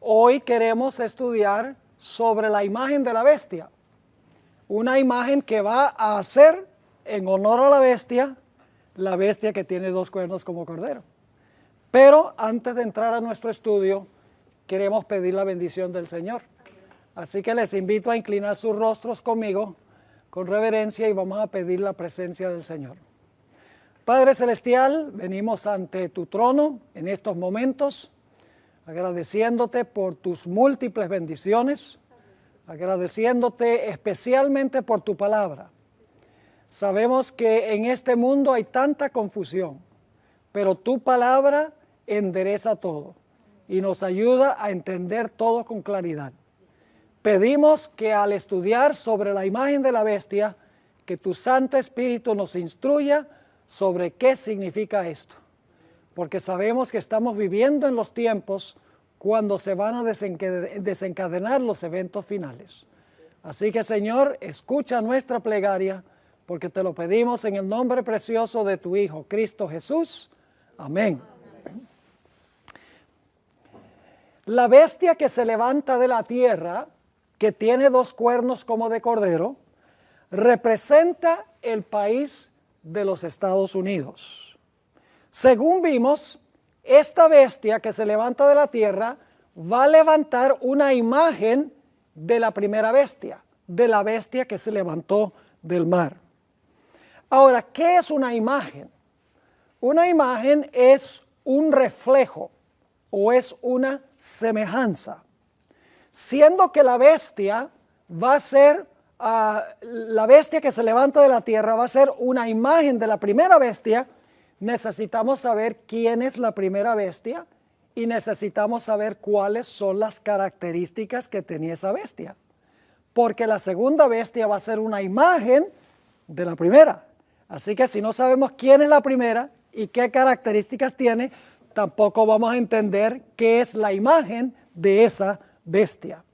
Hoy queremos estudiar sobre la imagen de la bestia. Una imagen que va a hacer en honor a la bestia que tiene dos cuernos como cordero. Pero antes de entrar a nuestro estudio, queremos pedir la bendición del Señor. Así que les invito a inclinar sus rostros conmigo con reverencia y vamos a pedir la presencia del Señor. Padre Celestial, venimos ante tu trono en estos momentos, agradeciéndote por tus múltiples bendiciones, agradeciéndote especialmente por tu palabra. Sabemos que en este mundo hay tanta confusión, pero tu palabra endereza todo y nos ayuda a entender todo con claridad. Pedimos que al estudiar sobre la imagen de la bestia, que tu Santo Espíritu nos instruya sobre qué significa esto, porque sabemos que estamos viviendo en los tiempos cuando se van a desencadenar los eventos finales. Así que, Señor, escucha nuestra plegaria, porque te lo pedimos en el nombre precioso de tu Hijo, Cristo Jesús. Amén. La bestia que se levanta de la tierra, que tiene dos cuernos como de cordero, representa el país de los Estados Unidos. Según vimos, esta bestia que se levanta de la tierra va a levantar una imagen de la primera bestia, de la bestia que se levantó del mar. Ahora, ¿qué es una imagen? Una imagen es un reflejo o es una semejanza. Siendo que la bestia va a ser, la bestia que se levanta de la tierra va a ser una imagen de la primera bestia, necesitamos saber quién es la primera bestia y necesitamos saber cuáles son las características que tenía esa bestia. Porque la segunda bestia va a ser una imagen de la primera. Así que si no sabemos quién es la primera y qué características tiene, tampoco vamos a entender qué es la imagen de esa bestia.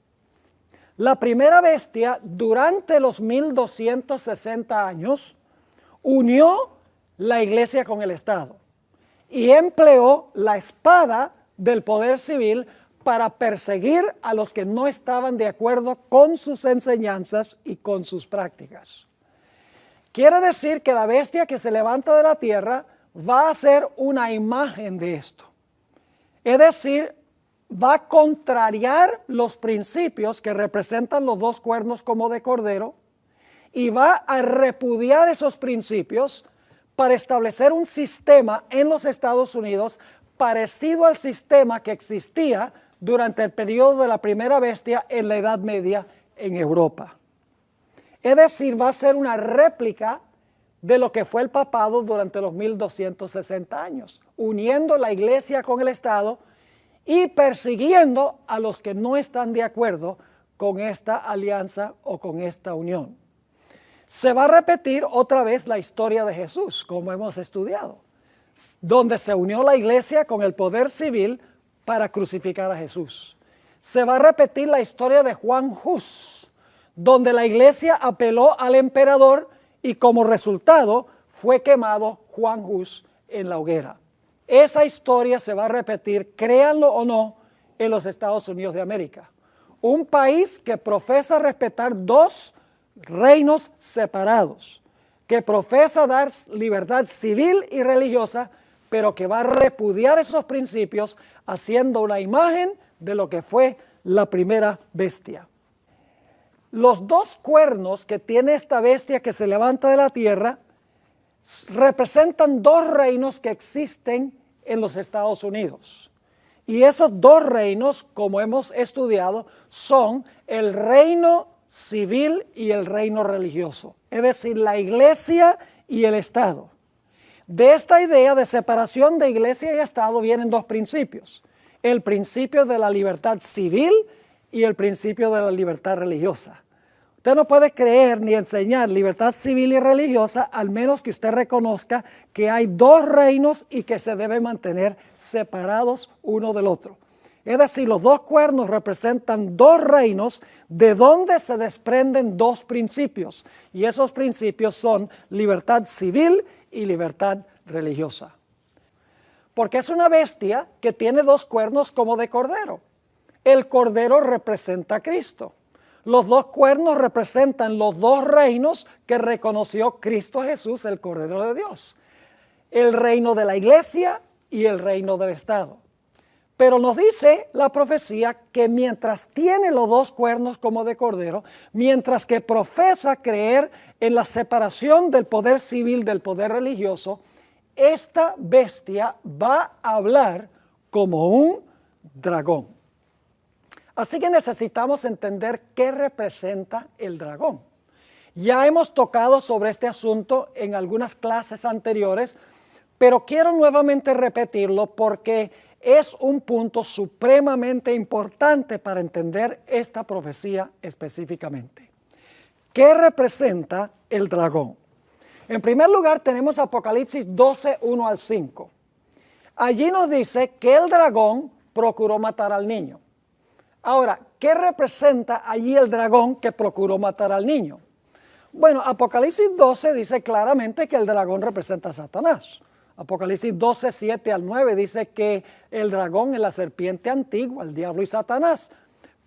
La primera bestia, durante los 1260 años, unió la iglesia con el Estado y empleó la espada del poder civil para perseguir a los que no estaban de acuerdo con sus enseñanzas y con sus prácticas. Quiere decir que la bestia que se levanta de la tierra va a ser una imagen de esto. Es decir, va a contrariar los principios que representan los dos cuernos como de cordero y va a repudiar esos principios para establecer un sistema en los Estados Unidos parecido al sistema que existía durante el periodo de la primera bestia en la Edad Media en Europa. Es decir, va a ser una réplica de lo que fue el papado durante los 1260 años, uniendo la iglesia con el Estado y persiguiendo a los que no están de acuerdo con esta alianza o con esta unión. Se va a repetir otra vez la historia de Jesús, como hemos estudiado, donde se unió la iglesia con el poder civil para crucificar a Jesús. Se va a repetir la historia de Juan Hus, donde la iglesia apeló al emperador y como resultado fue quemado Juan Hus en la hoguera. Esa historia se va a repetir, créanlo o no, en los Estados Unidos de América. Un país que profesa respetar dos reinos separados, que profesa dar libertad civil y religiosa, pero que va a repudiar esos principios haciendo una imagen de lo que fue la primera bestia. Los dos cuernos que tiene esta bestia que se levanta de la tierra representan dos reinos que existen en los Estados Unidos. Y esos dos reinos, como hemos estudiado, son el reino civil y el reino religioso. Es decir, la iglesia y el Estado. De esta idea de separación de iglesia y Estado vienen dos principios. El principio de la libertad civil y el principio de la libertad religiosa. Usted no puede creer ni enseñar libertad civil y religiosa al menos que usted reconozca que hay dos reinos y que se deben mantener separados uno del otro. Es decir, los dos cuernos representan dos reinos de donde se desprenden dos principios. Y esos principios son libertad civil y libertad religiosa. Porque es una bestia que tiene dos cuernos como de cordero. El cordero representa a Cristo. Los dos cuernos representan los dos reinos que reconoció Cristo Jesús, el Cordero de Dios. El reino de la iglesia y el reino del Estado. Pero nos dice la profecía que mientras tiene los dos cuernos como de cordero, mientras que profesa creer en la separación del poder civil del poder religioso, esta bestia va a hablar como un dragón. Así que necesitamos entender qué representa el dragón. Ya hemos tocado sobre este asunto en algunas clases anteriores, pero quiero nuevamente repetirlo porque es un punto supremamente importante para entender esta profecía específicamente. ¿Qué representa el dragón? En primer lugar tenemos Apocalipsis 12, 1 al 5. Allí nos dice que el dragón procuró matar al niño. Ahora, ¿qué representa allí el dragón que procuró matar al niño? Bueno, Apocalipsis 12 dice claramente que el dragón representa a Satanás. Apocalipsis 12, 7 al 9 dice que el dragón es la serpiente antigua, el diablo y Satanás.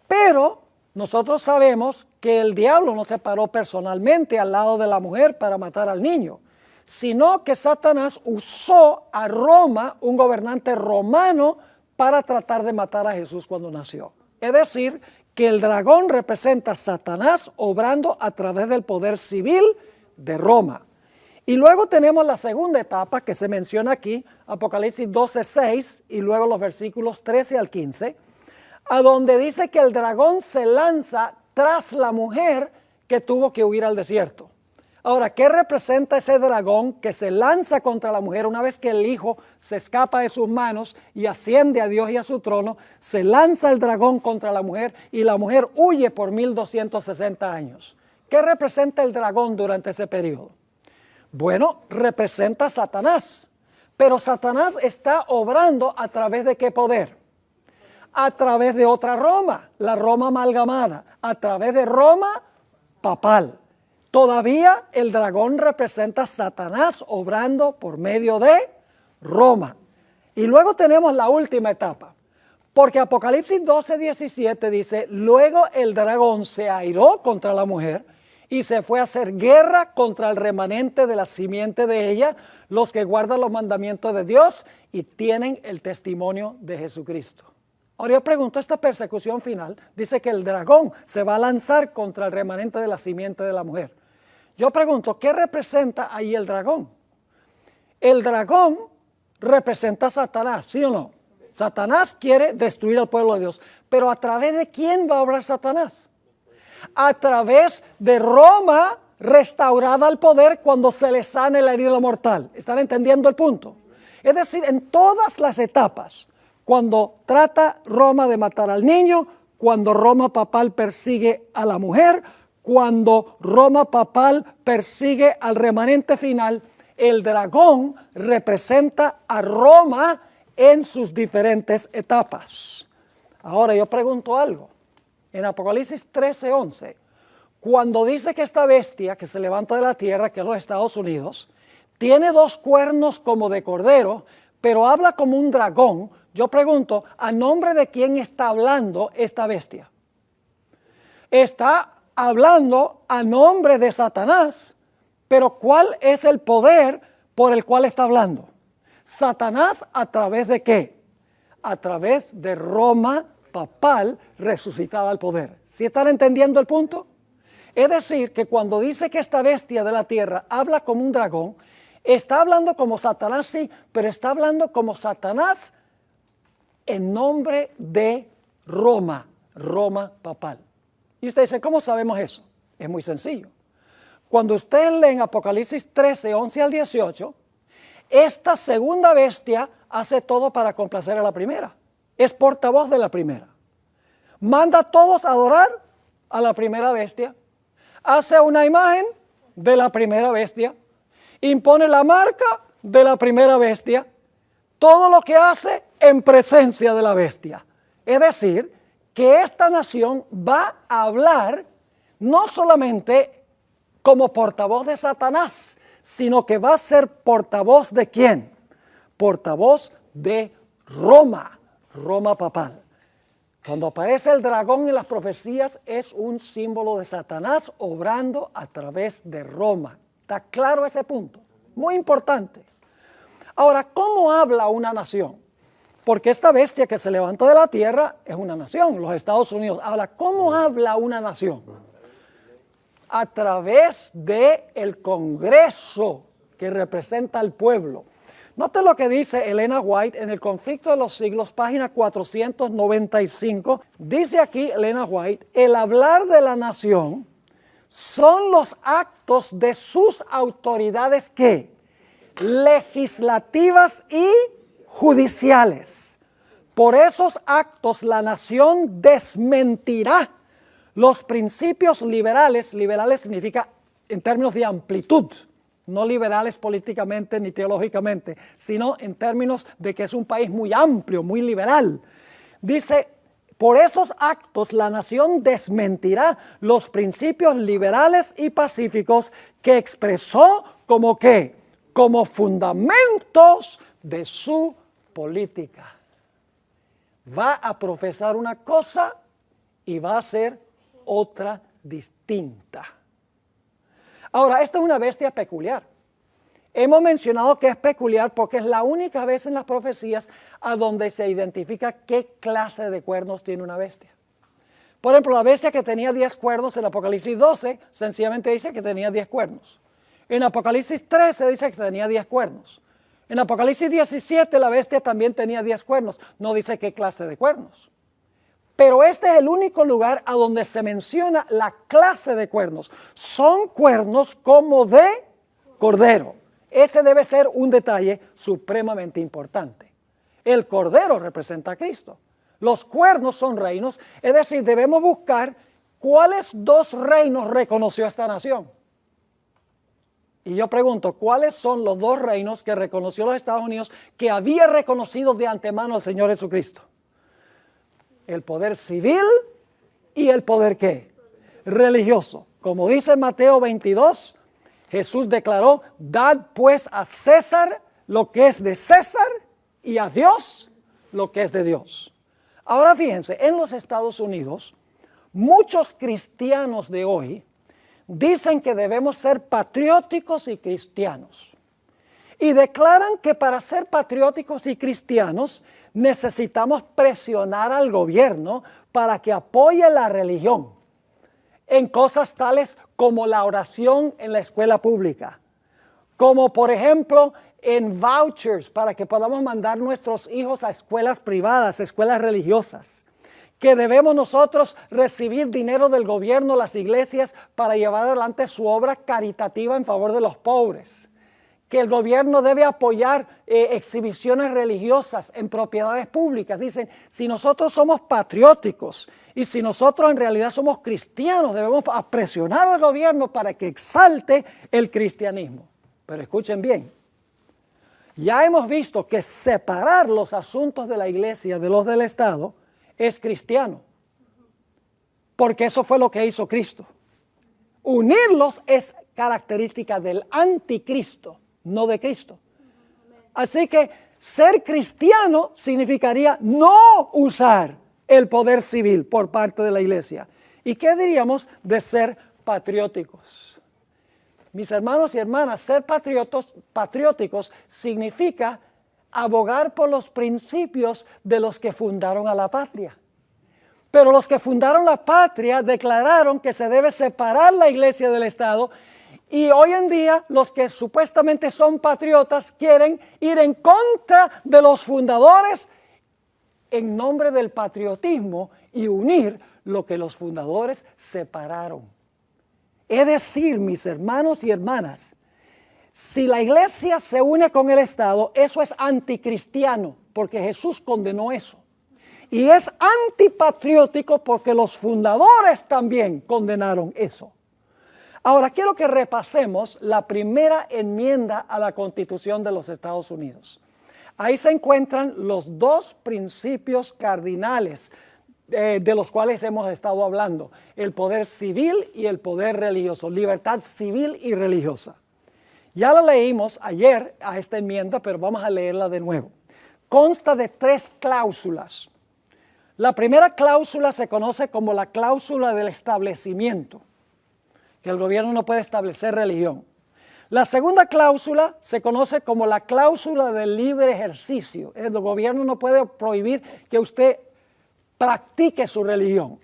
Pero nosotros sabemos que el diablo no se paró personalmente al lado de la mujer para matar al niño, sino que Satanás usó a Roma, un gobernante romano, para tratar de matar a Jesús cuando nació. Es decir, que el dragón representa a Satanás obrando a través del poder civil de Roma. Y luego tenemos la segunda etapa que se menciona aquí, Apocalipsis 12, 6, y luego los versículos 13 al 15, a donde dice que el dragón se lanza tras la mujer que tuvo que huir al desierto. Ahora, ¿qué representa ese dragón que se lanza contra la mujer una vez que el hijo se escapa de sus manos y asciende a Dios y a su trono? Se lanza el dragón contra la mujer y la mujer huye por 1260 años. ¿Qué representa el dragón durante ese periodo? Bueno, representa a Satanás, pero Satanás está obrando a través de ¿qué poder? A través de otra Roma, la Roma amalgamada, a través de Roma papal. Todavía el dragón representa a Satanás obrando por medio de Roma. Y luego tenemos la última etapa, porque Apocalipsis 12, 17 dice, luego el dragón se airó contra la mujer y se fue a hacer guerra contra el remanente de la simiente de ella, los que guardan los mandamientos de Dios y tienen el testimonio de Jesucristo. Ahora yo pregunto, esta persecución final dice que el dragón se va a lanzar contra el remanente de la simiente de la mujer. Yo pregunto, ¿qué representa ahí el dragón? El dragón representa a Satanás, ¿sí o no? Satanás quiere destruir al pueblo de Dios, pero ¿a través de quién va a obrar Satanás? A través de Roma restaurada al poder cuando se le sane la herida mortal. ¿Están entendiendo el punto? Es decir, en todas las etapas, cuando trata Roma de matar al niño, cuando Roma papal persigue a la mujer, cuando Roma papal persigue al remanente final, el dragón representa a Roma en sus diferentes etapas. Ahora yo pregunto algo. En Apocalipsis 13, 11, cuando dice que esta bestia que se levanta de la tierra, que es los Estados Unidos, tiene dos cuernos como de cordero, pero habla como un dragón, yo pregunto, ¿a nombre de quién está hablando esta bestia? Está hablando a nombre de Satanás, pero ¿cuál es el poder por el cual está hablando? Satanás, ¿a través de qué? A través de Roma papal resucitada al poder. ¿Sí están entendiendo el punto? Es decir, que cuando dice que esta bestia de la tierra habla como un dragón, está hablando como Satanás, sí, pero está hablando como Satanás en nombre de Roma, Roma papal. Y usted dice, ¿cómo sabemos eso? Es muy sencillo. Cuando ustedes leen Apocalipsis 13, 11 al 18, esta segunda bestia hace todo para complacer a la primera. Es portavoz de la primera. Manda a todos a adorar a la primera bestia. Hace una imagen de la primera bestia. Impone la marca de la primera bestia. Todo lo que hace en presencia de la bestia. Es decir, que esta nación va a hablar no solamente como portavoz de Satanás, sino que va a ser portavoz ¿de quién? Portavoz de Roma, Roma papal. Cuando aparece el dragón en las profecías es un símbolo de Satanás obrando a través de Roma. ¿Está claro ese punto? Muy importante. Ahora, ¿cómo habla una nación? Porque esta bestia que se levanta de la tierra es una nación, los Estados Unidos. Ahora, ¿cómo habla una nación? A través del Congreso que representa al pueblo. Note lo que dice Elena White en El conflicto de los siglos, página 495. Dice aquí Elena White, el hablar de la nación son los actos de sus autoridades ¿qué? Legislativas y judiciales. Por esos actos la nación desmentirá los principios liberales. Liberales significa en términos de amplitud, no liberales políticamente ni teológicamente, sino en términos de que es un país muy amplio, muy liberal. Dice, por esos actos la nación desmentirá los principios liberales y pacíficos que expresó como ¿qué? Como fundamentos de su política. Va a profesar una cosa y va a hacer otra distinta. Ahora, esta es una bestia peculiar. Hemos mencionado que es peculiar porque es la única vez en las profecías a donde se identifica qué clase de cuernos tiene una bestia. Por ejemplo, la bestia que tenía 10 cuernos en Apocalipsis 12, sencillamente dice que tenía 10 cuernos. En Apocalipsis 13 dice que tenía 10 cuernos. En Apocalipsis 17 la bestia también tenía 10 cuernos. No dice qué clase de cuernos. Pero este es el único lugar a donde se menciona la clase de cuernos. Son cuernos como de cordero. Ese debe ser un detalle supremamente importante. El cordero representa a Cristo. Los cuernos son reinos. Es decir, debemos buscar cuáles dos reinos reconoció esta nación. Y yo pregunto, ¿cuáles son los dos reinos que reconoció los Estados Unidos que había reconocido de antemano el Señor Jesucristo? El poder civil y el poder ¿qué? Religioso. Como dice Mateo 22, Jesús declaró, dad pues a César lo que es de César y a Dios lo que es de Dios. Ahora fíjense, en los Estados Unidos, muchos cristianos de hoy dicen que debemos ser patrióticos y cristianos. Y declaran que para ser patrióticos y cristianos necesitamos presionar al gobierno para que apoye la religión en cosas tales como la oración en la escuela pública, como por ejemplo en vouchers para que podamos mandar nuestros hijos a escuelas privadas, escuelas religiosas, que debemos nosotros recibir dinero del gobierno, las iglesias, para llevar adelante su obra caritativa en favor de los pobres, que el gobierno debe apoyar exhibiciones religiosas en propiedades públicas. Dicen, si nosotros somos patrióticos y si nosotros en realidad somos cristianos, debemos presionar al gobierno para que exalte el cristianismo. Pero escuchen bien, ya hemos visto que separar los asuntos de la iglesia de los del Estado es cristiano, porque eso fue lo que hizo Cristo. Unirlos es característica del anticristo, no de Cristo. Así que ser cristiano significaría no usar el poder civil por parte de la iglesia. ¿Y qué diríamos de ser patrióticos? Mis hermanos y hermanas, ser patrióticos significa abogar por los principios de los que fundaron a la patria. Pero los que fundaron la patria declararon que se debe separar la iglesia del Estado. Y hoy en día los que supuestamente son patriotas quieren ir en contra de los fundadores en nombre del patriotismo y unir lo que los fundadores separaron. Es decir, mis hermanos y hermanas, si la iglesia se une con el Estado, eso es anticristiano, porque Jesús condenó eso. Y es antipatriótico porque los fundadores también condenaron eso. Ahora, quiero que repasemos la primera enmienda a la Constitución de los Estados Unidos. Ahí se encuentran los dos principios cardinales de los cuales hemos estado hablando: el poder civil y el poder religioso, libertad civil y religiosa. Ya la leímos ayer a esta enmienda, pero vamos a leerla de nuevo. Consta de 3 cláusulas. La primera cláusula se conoce como la cláusula del establecimiento, que el gobierno no puede establecer religión. La segunda cláusula se conoce como la cláusula del libre ejercicio. El gobierno no puede prohibir que usted practique su religión.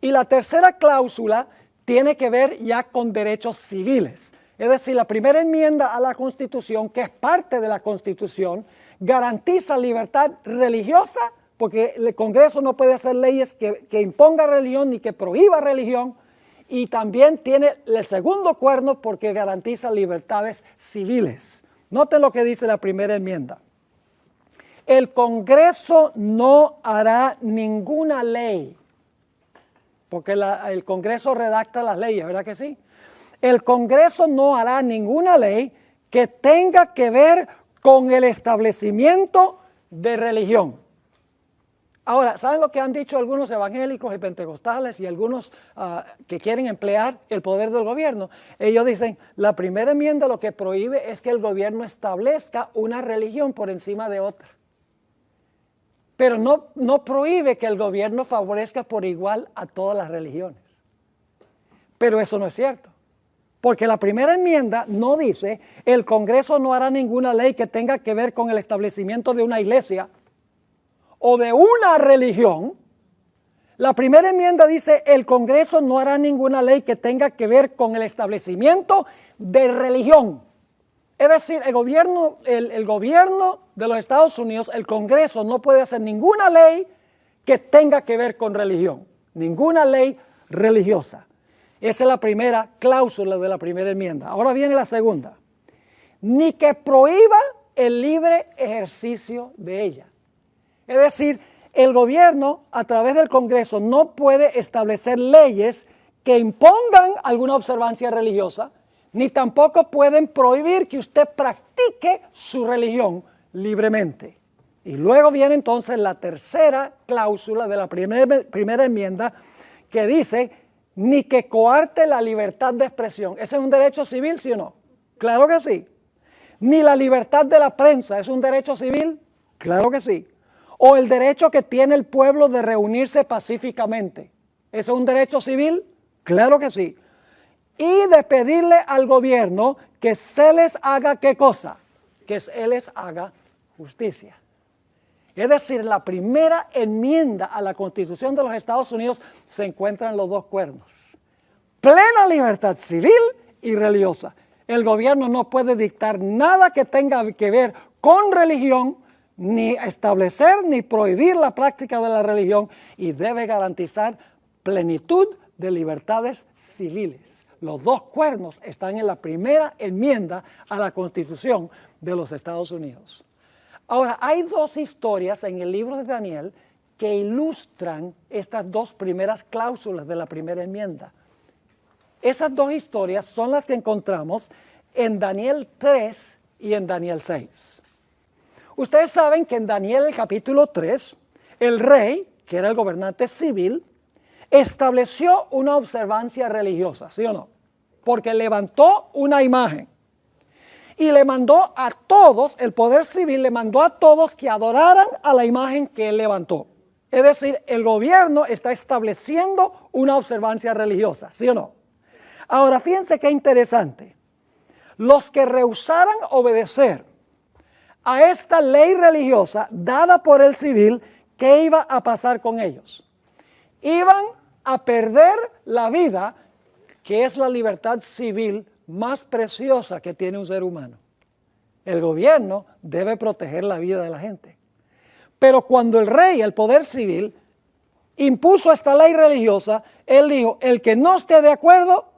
Y la tercera cláusula tiene que ver ya con derechos civiles. Es decir, la primera enmienda a la Constitución, que es parte de la Constitución, garantiza libertad religiosa, porque el Congreso no puede hacer leyes que imponga religión ni que prohíba religión, y también tiene el segundo cuerno porque garantiza libertades civiles. Noten lo que dice la primera enmienda. El Congreso no hará ninguna ley, porque el Congreso redacta las leyes, ¿verdad que sí? El Congreso no hará ninguna ley que tenga que ver con el establecimiento de religión. Ahora, ¿saben lo que han dicho algunos evangélicos y pentecostales y algunos que quieren emplear el poder del gobierno? Ellos dicen, la primera enmienda lo que prohíbe es que el gobierno establezca una religión por encima de otra. Pero no prohíbe que el gobierno favorezca por igual a todas las religiones. Pero eso no es cierto. Porque la primera enmienda no dice, el Congreso no hará ninguna ley que tenga que ver con el establecimiento de una iglesia o de una religión. La primera enmienda dice, el Congreso no hará ninguna ley que tenga que ver con el establecimiento de religión. Es decir, el gobierno de los Estados Unidos, el Congreso no puede hacer ninguna ley que tenga que ver con religión, ninguna ley religiosa. Esa es la primera cláusula de la primera enmienda. Ahora viene la segunda. Ni que prohíba el libre ejercicio de ella. Es decir, el gobierno a través del Congreso no puede establecer leyes que impongan alguna observancia religiosa, ni tampoco pueden prohibir que usted practique su religión libremente. Y luego viene entonces la tercera cláusula de la primera enmienda que dice, ni que coarte la libertad de expresión. ¿Ese es un derecho civil, sí o no? Claro que sí. Ni la libertad de la prensa, ¿es un derecho civil? Claro que sí. O el derecho que tiene el pueblo de reunirse pacíficamente. ¿Eso es un derecho civil? Claro que sí. Y de pedirle al gobierno que se les haga ¿qué cosa? Que se les haga justicia. Es decir, la primera enmienda a la Constitución de los Estados Unidos se encuentra en los dos cuernos. Plena libertad civil y religiosa. El gobierno no puede dictar nada que tenga que ver con religión, ni establecer ni prohibir la práctica de la religión, y debe garantizar plenitud de libertades civiles. Los dos cuernos están en la primera enmienda a la Constitución de los Estados Unidos. Ahora, hay dos historias en el libro de Daniel que ilustran estas dos primeras cláusulas de la primera enmienda. Esas dos historias son las que encontramos en Daniel 3 y en Daniel 6. Ustedes saben que en Daniel el capítulo 3, el rey, que era el gobernante civil, estableció una observancia religiosa, ¿sí o no? Porque levantó una imagen. Y le mandó a todos, el poder civil le mandó a todos que adoraran a la imagen que él levantó. Es decir, el gobierno está estableciendo una observancia religiosa, ¿sí o no? Ahora, fíjense qué interesante. Los que rehusaran obedecer a esta ley religiosa dada por el civil, ¿qué iba a pasar con ellos? Iban a perder la vida, que es la libertad civil más preciosa que tiene un ser humano. El gobierno debe proteger la vida de la gente. Pero cuando el rey, el poder civil, impuso esta ley religiosa, él dijo, el que no esté de acuerdo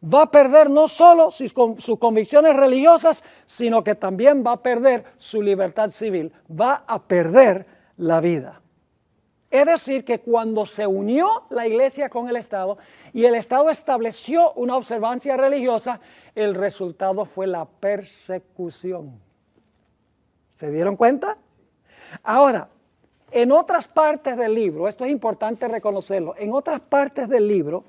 va a perder no solo sus convicciones religiosas, sino que también va a perder su libertad civil, va a perder la vida. Es decir, que cuando se unió la iglesia con el Estado y el Estado estableció una observancia religiosa, el resultado fue la persecución. ¿Se dieron cuenta? Ahora, en otras partes del libro, esto es importante reconocerlo, en otras partes del libro,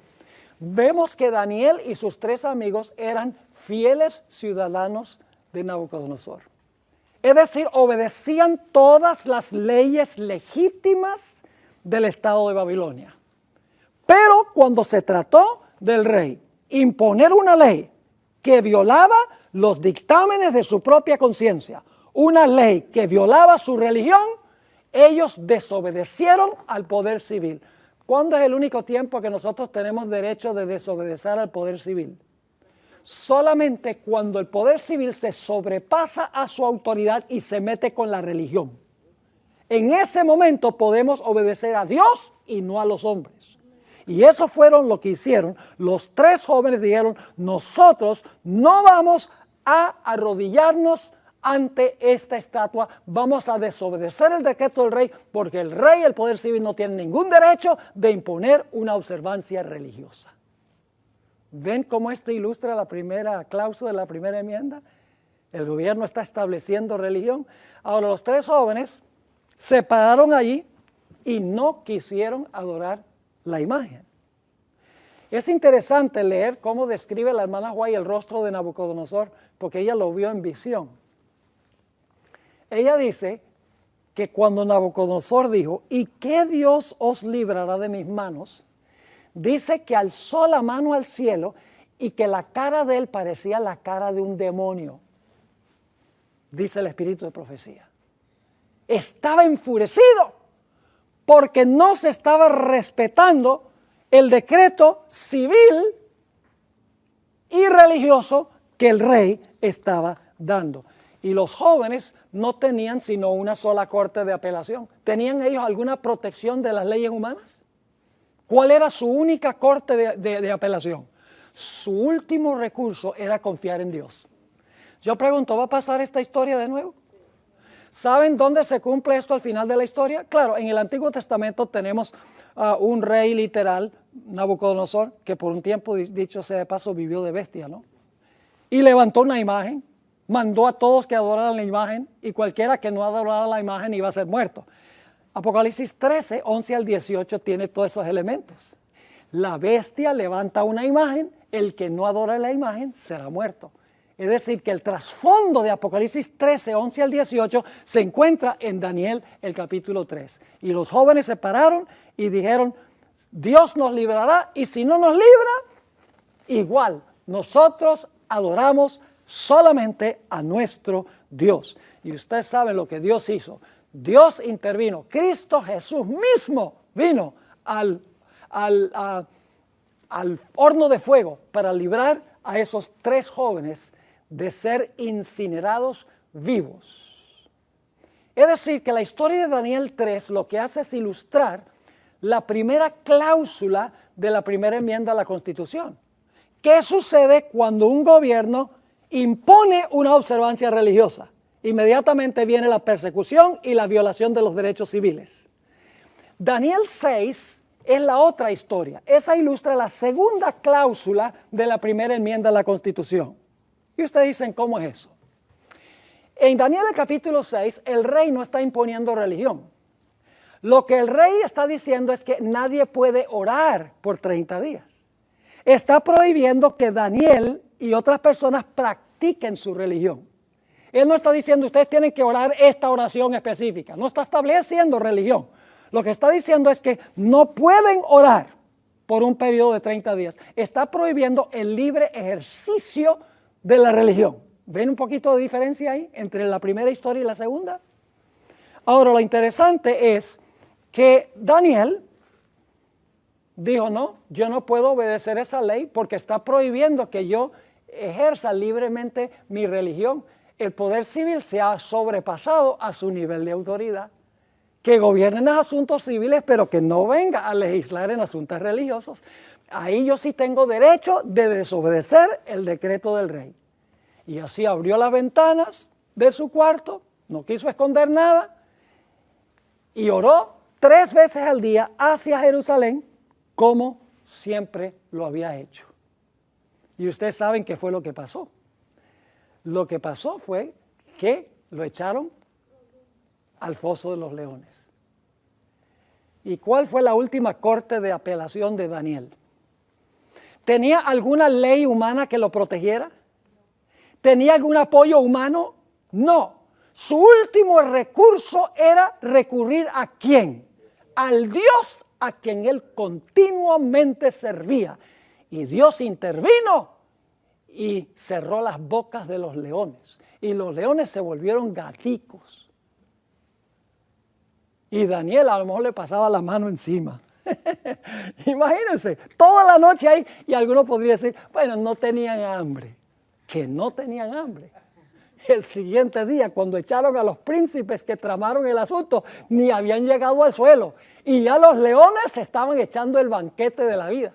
vemos que Daniel y sus tres amigos eran fieles ciudadanos de Nabucodonosor. Es decir, obedecían todas las leyes legítimas del estado de Babilonia. Pero cuando se trató del rey imponer una ley que violaba los dictámenes de su propia conciencia, una ley que violaba su religión, ellos desobedecieron al poder civil. ¿Cuándo es el único tiempo que nosotros tenemos derecho de desobedecer al poder civil? Solamente cuando el poder civil se sobrepasa a su autoridad y se mete con la religión. En ese momento podemos obedecer a Dios y no a los hombres. Y eso fueron lo que hicieron. Los tres jóvenes dijeron, nosotros no vamos a arrodillarnos ante esta estatua, vamos a desobedecer el decreto del rey, porque el rey y el poder civil no tienen ningún derecho de imponer una observancia religiosa. ¿Ven cómo esto ilustra la primera cláusula de la primera enmienda? El gobierno está estableciendo religión. Ahora los tres jóvenes se pararon allí y no quisieron adorar la imagen. Es interesante leer cómo describe la hermana White el rostro de Nabucodonosor, porque ella lo vio en visión. Ella dice que cuando Nabucodonosor dijo, ¿y qué Dios os librará de mis manos?, dice que alzó la mano al cielo y que la cara de él parecía la cara de un demonio, dice el espíritu de profecía. Estaba enfurecido porque no se estaba respetando el decreto civil y religioso que el rey estaba dando. Y los jóvenes no tenían sino una sola corte de apelación. ¿Tenían ellos alguna protección de las leyes humanas? ¿Cuál era su única corte de apelación? Su último recurso era confiar en Dios. Yo pregunto, ¿va a pasar esta historia de nuevo? ¿Saben dónde se cumple esto al final de la historia? Claro, en el Antiguo Testamento tenemos un rey literal, Nabucodonosor, que por un tiempo, dicho sea de paso, vivió de bestia, ¿no? Y levantó una imagen, mandó a todos que adoraran la imagen, y cualquiera que no adorara la imagen iba a ser muerto. Apocalipsis 13, 11 al 18 tiene todos esos elementos. La bestia levanta una imagen, el que no adora la imagen será muerto. Es decir, que el trasfondo de Apocalipsis 13, 11 al 18 se encuentra en Daniel, el capítulo 3. Y los jóvenes se pararon y dijeron, Dios nos librará, y si no nos libra, igual, nosotros adoramos solamente a nuestro Dios. Y ustedes saben lo que Dios hizo. Dios intervino. Cristo Jesús mismo vino al horno de fuego para librar a esos tres jóvenes de ser incinerados vivos. Es decir, que la historia de Daniel 3 lo que hace es ilustrar la primera cláusula de la primera enmienda a la Constitución. ¿Qué sucede cuando un gobierno impone una observancia religiosa? Inmediatamente viene la persecución y la violación de los derechos civiles. Daniel 6 es la otra historia. Esa ilustra la segunda cláusula de la primera enmienda a la Constitución. Y ustedes dicen, ¿cómo es eso? En Daniel el capítulo 6, el rey no está imponiendo religión. Lo que el rey está diciendo es que nadie puede orar por 30 días. Está prohibiendo que Daniel y otras personas practiquen su religión. Él no está diciendo, ustedes tienen que orar esta oración específica. No está estableciendo religión. Lo que está diciendo es que no pueden orar por un periodo de 30 días. Está prohibiendo el libre ejercicio de la religión. ¿Ven un poquito de diferencia ahí entre la primera historia y la segunda? Ahora, lo interesante es que Daniel dijo, no, yo no puedo obedecer esa ley porque está prohibiendo que yo ejerza libremente mi religión. El poder civil se ha sobrepasado a su nivel de autoridad. Que gobierne en los asuntos civiles, pero que no venga a legislar en asuntos religiosos. Ahí yo sí tengo derecho de desobedecer el decreto del rey. Y así abrió las ventanas de su cuarto, no quiso esconder nada, y oró 3 veces al día hacia Jerusalén, como siempre lo había hecho. Y ustedes saben qué fue lo que pasó. Lo que pasó fue que lo echaron al foso de los leones. ¿Y cuál fue la última corte de apelación de Daniel? ¿Tenía alguna ley humana que lo protegiera? ¿Tenía algún apoyo humano? No. Su último recurso era recurrir ¿a quién? al Dios a quien él continuamente servía. Y Dios intervino y cerró las bocas de los leones. Y los leones se volvieron gaticos. Y Daniel a lo mejor le pasaba la mano encima. Imagínense, toda la noche ahí. Y alguno podría decir, bueno, no tenían hambre. Que no tenían hambre. El siguiente día, cuando echaron a los príncipes que tramaron el asunto, ni habían llegado al suelo. Y ya los leones estaban echando el banquete de la vida.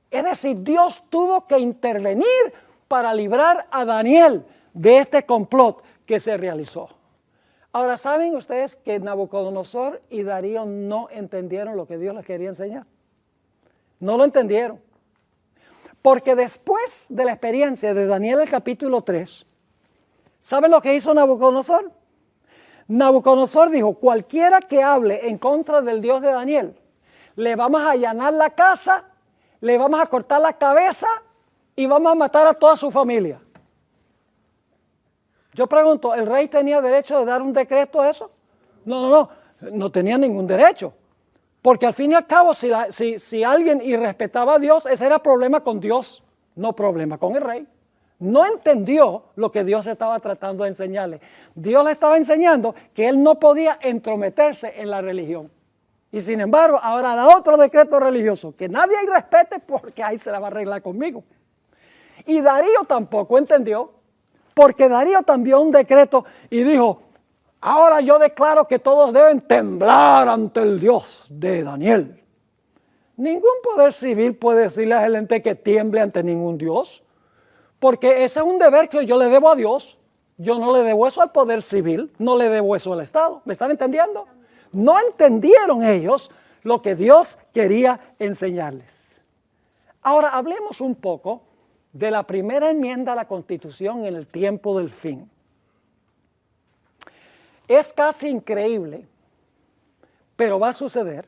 Es decir, Dios tuvo que intervenir para librar a Daniel de este complot que se realizó. Ahora, ¿saben ustedes que Nabucodonosor y Darío no entendieron lo que Dios les quería enseñar? No lo entendieron. Porque después de la experiencia de Daniel el capítulo 3, ¿saben lo que hizo Nabucodonosor? Nabucodonosor dijo, cualquiera que hable en contra del Dios de Daniel, le vamos a allanar la casa, le vamos a cortar la cabeza y vamos a matar a toda su familia. Yo pregunto, ¿el rey tenía derecho de dar un decreto a eso? No tenía ningún derecho. Porque al fin y al cabo, si alguien irrespetaba a Dios, ese era problema con Dios, no problema con el rey. No entendió lo que Dios estaba tratando de enseñarle. Dios le estaba enseñando que él no podía entrometerse en la religión. Y sin embargo, ahora da otro decreto religioso, que nadie ahí respete porque ahí se la va a arreglar conmigo. Y Darío tampoco entendió, porque Darío también dio un decreto y dijo, ahora yo declaro que todos deben temblar ante el Dios de Daniel. Ningún poder civil puede decirle a la gente que tiemble ante ningún Dios, porque ese es un deber que yo le debo a Dios. Yo no le debo eso al poder civil, no le debo eso al Estado. ¿Me están entendiendo? No entendieron ellos lo que Dios quería enseñarles. Ahora hablemos un poco de la primera enmienda a la Constitución en el tiempo del fin. Es casi increíble, pero va a suceder,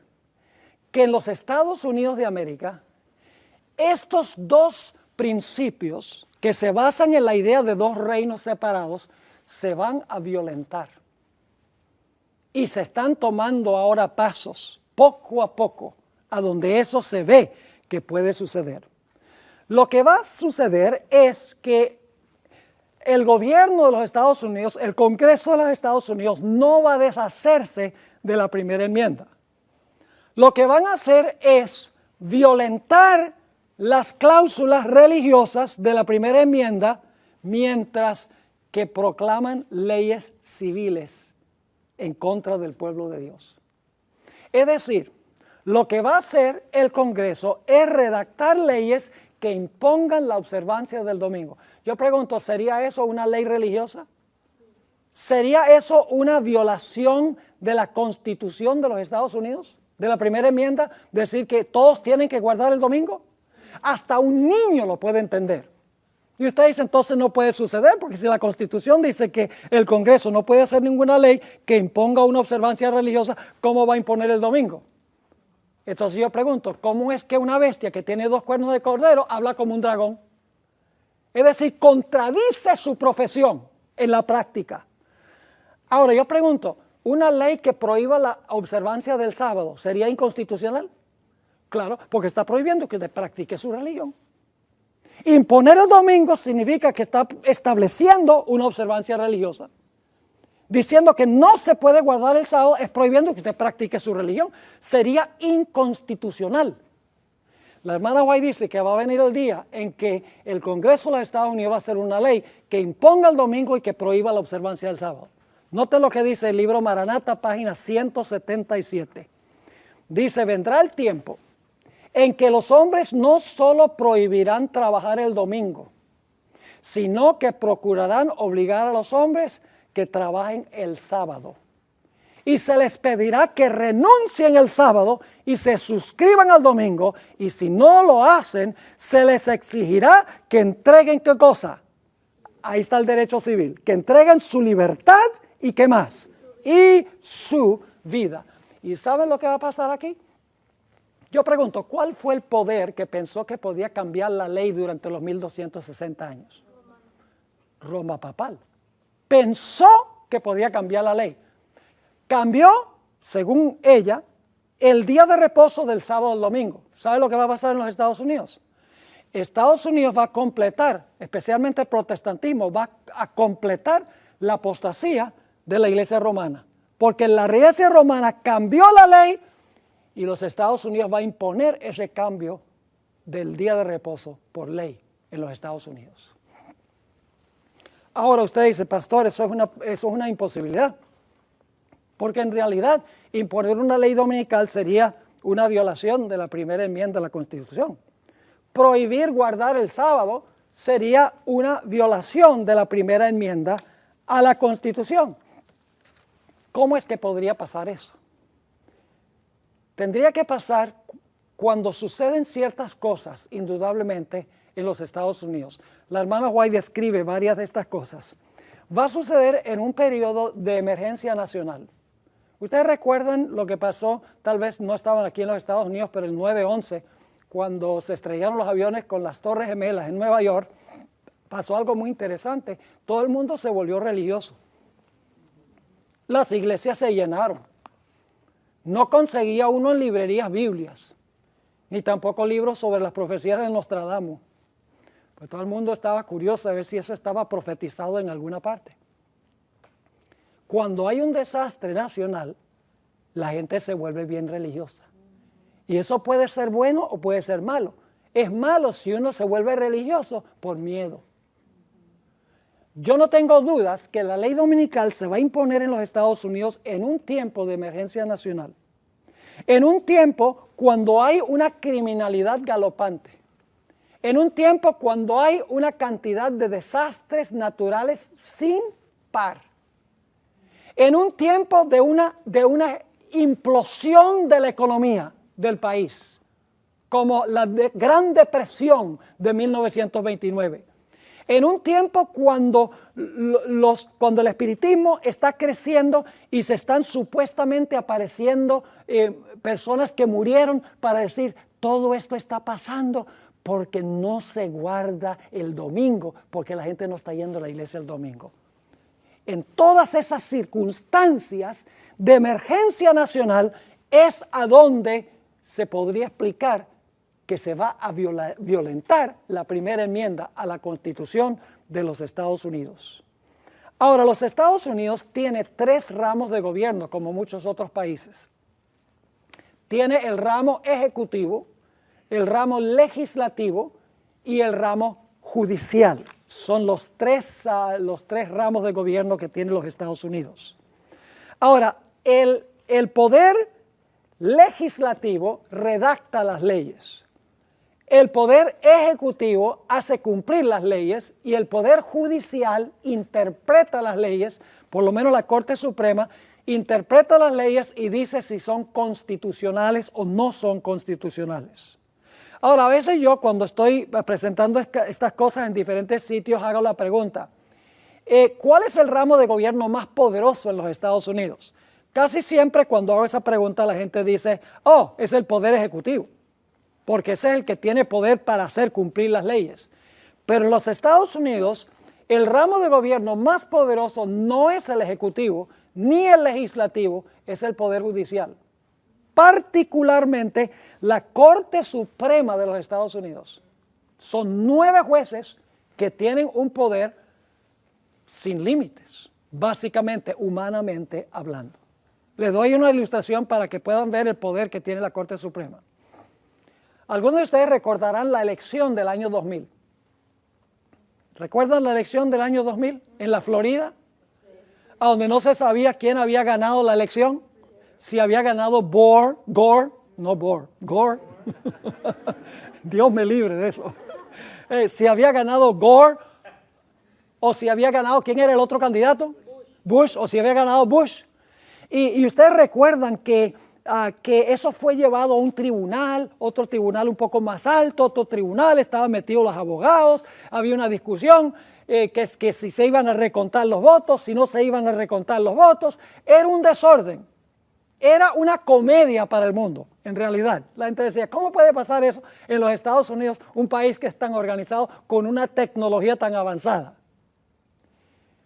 que en los Estados Unidos de América, estos dos principios que se basan en la idea de dos reinos separados, se van a violentar. Y se están tomando ahora pasos, poco a poco, a donde eso se ve que puede suceder. Lo que va a suceder es que el gobierno de los Estados Unidos, el Congreso de los Estados Unidos, no va a deshacerse de la primera enmienda. Lo que van a hacer es violentar las cláusulas religiosas de la primera enmienda mientras que proclaman leyes civiles en contra del pueblo de Dios. Es decir, lo que va a hacer el Congreso es redactar leyes que impongan la observancia del domingo. Yo pregunto, ¿sería eso una ley religiosa? ¿Sería eso una violación de la Constitución de los Estados Unidos? De la primera enmienda, decir que todos tienen que guardar el domingo. Hasta un niño lo puede entender. Y usted dice, entonces no puede suceder, porque si la Constitución dice que el Congreso no puede hacer ninguna ley que imponga una observancia religiosa, ¿cómo va a imponer el domingo? Entonces yo pregunto, ¿cómo es que una bestia que tiene dos cuernos de cordero habla como un dragón? Es decir, contradice su profesión en la práctica. Ahora yo pregunto, ¿una ley que prohíba la observancia del sábado sería inconstitucional? Claro, porque está prohibiendo que usted practique su religión. Imponer el domingo significa que está estableciendo una observancia religiosa. Diciendo que no se puede guardar el sábado es prohibiendo que usted practique su religión. Sería inconstitucional. La hermana White dice que va a venir el día en que el Congreso de los Estados Unidos va a hacer una ley que imponga el domingo y que prohíba la observancia del sábado. Note lo que dice el libro Maranata, página 177. Dice, vendrá el tiempo en que los hombres no solo prohibirán trabajar el domingo, sino que procurarán obligar a los hombres que trabajen el sábado. Y se les pedirá que renuncien el sábado y se suscriban al domingo, y si no lo hacen, se les exigirá que entreguen, ¿qué cosa? Ahí está el derecho civil, que entreguen su libertad y ¿qué más? Y su vida. ¿Y saben lo que va a pasar aquí? Yo pregunto, ¿cuál fue el poder que pensó que podía cambiar la ley durante los 1260 años? Roma papal. Pensó que podía cambiar la ley. ¿Cambió? según ella, el día de reposo del sábado al domingo. ¿Sabe lo que va a pasar en los Estados Unidos? Estados Unidos va a completar, especialmente el protestantismo, va a completar la apostasía de la Iglesia romana. Porque la Iglesia romana cambió la ley y los Estados Unidos va a imponer ese cambio del día de reposo por ley en los Estados Unidos. Ahora usted dice, pastor, eso es una imposibilidad. Porque en realidad imponer una ley dominical sería una violación de la primera enmienda de la Constitución. Prohibir guardar el sábado sería una violación de la primera enmienda a la Constitución. ¿Cómo es que podría pasar eso? Tendría que pasar cuando suceden ciertas cosas, indudablemente, en los Estados Unidos. La hermana White describe varias de estas cosas. Va a suceder en un periodo de emergencia nacional. Ustedes recuerdan lo que pasó, tal vez no estaban aquí en los Estados Unidos, pero el 9/11, cuando se estrellaron los aviones con las Torres Gemelas en Nueva York, pasó algo muy interesante. Todo el mundo se volvió religioso. Las iglesias se llenaron. No conseguía uno en librerías Biblias, ni tampoco libros sobre las profecías de Nostradamus. Pues todo el mundo estaba curioso de ver si eso estaba profetizado en alguna parte. Cuando hay un desastre nacional, la gente se vuelve bien religiosa. Y eso puede ser bueno o puede ser malo. Es malo si uno se vuelve religioso por miedo. Yo no tengo dudas que la ley dominical se va a imponer en los Estados Unidos en un tiempo de emergencia nacional. En un tiempo cuando hay una criminalidad galopante. En un tiempo cuando hay una cantidad de desastres naturales sin par. En un tiempo de una implosión de la economía del país, como la Gran Depresión de 1929. En un tiempo cuando el espiritismo está creciendo y se están supuestamente apareciendo personas que murieron para decir, todo esto está pasando porque no se guarda el domingo, porque la gente no está yendo a la iglesia el domingo. En todas esas circunstancias de emergencia nacional es a donde se podría explicar que se va a violentar la primera enmienda a la Constitución de los Estados Unidos. Ahora, los Estados Unidos tiene 3 ramos de gobierno, como muchos otros países. Tiene el ramo ejecutivo, el ramo legislativo y el ramo judicial. Son los tres ramos de gobierno que tienen los Estados Unidos. Ahora, el poder legislativo redacta las leyes. El poder ejecutivo hace cumplir las leyes y el poder judicial interpreta las leyes, por lo menos la Corte Suprema, interpreta las leyes y dice si son constitucionales o no son constitucionales. Ahora, a veces yo cuando estoy presentando estas cosas en diferentes sitios hago la pregunta, ¿cuál es el ramo de gobierno más poderoso en los Estados Unidos? Casi siempre cuando hago esa pregunta la gente dice, oh, es el poder ejecutivo, porque ese es el que tiene poder para hacer cumplir las leyes. Pero en los Estados Unidos, el ramo de gobierno más poderoso no es el ejecutivo ni el legislativo, es el poder judicial. Particularmente la Corte Suprema de los Estados Unidos. Son 9 jueces que tienen un poder sin límites, básicamente, humanamente hablando. Les doy una ilustración para que puedan ver el poder que tiene la Corte Suprema. Algunos de ustedes recordarán la elección del año 2000. ¿Recuerdan la elección del año 2000 en la Florida? A donde no se sabía quién había ganado la elección. Si había ganado Gore. Dios me libre de eso. Si había ganado Gore o si había ganado, ¿quién era el otro candidato? Bush, o si había ganado Bush. Y ustedes recuerdan que eso fue llevado a un tribunal, otro tribunal un poco más alto, otro tribunal, estaban metidos los abogados, había una discusión que si se iban a recontar los votos, si no se iban a recontar los votos, era un desorden, era una comedia para el mundo, en realidad. La gente decía, ¿cómo puede pasar eso en los Estados Unidos, un país que es tan organizado con una tecnología tan avanzada?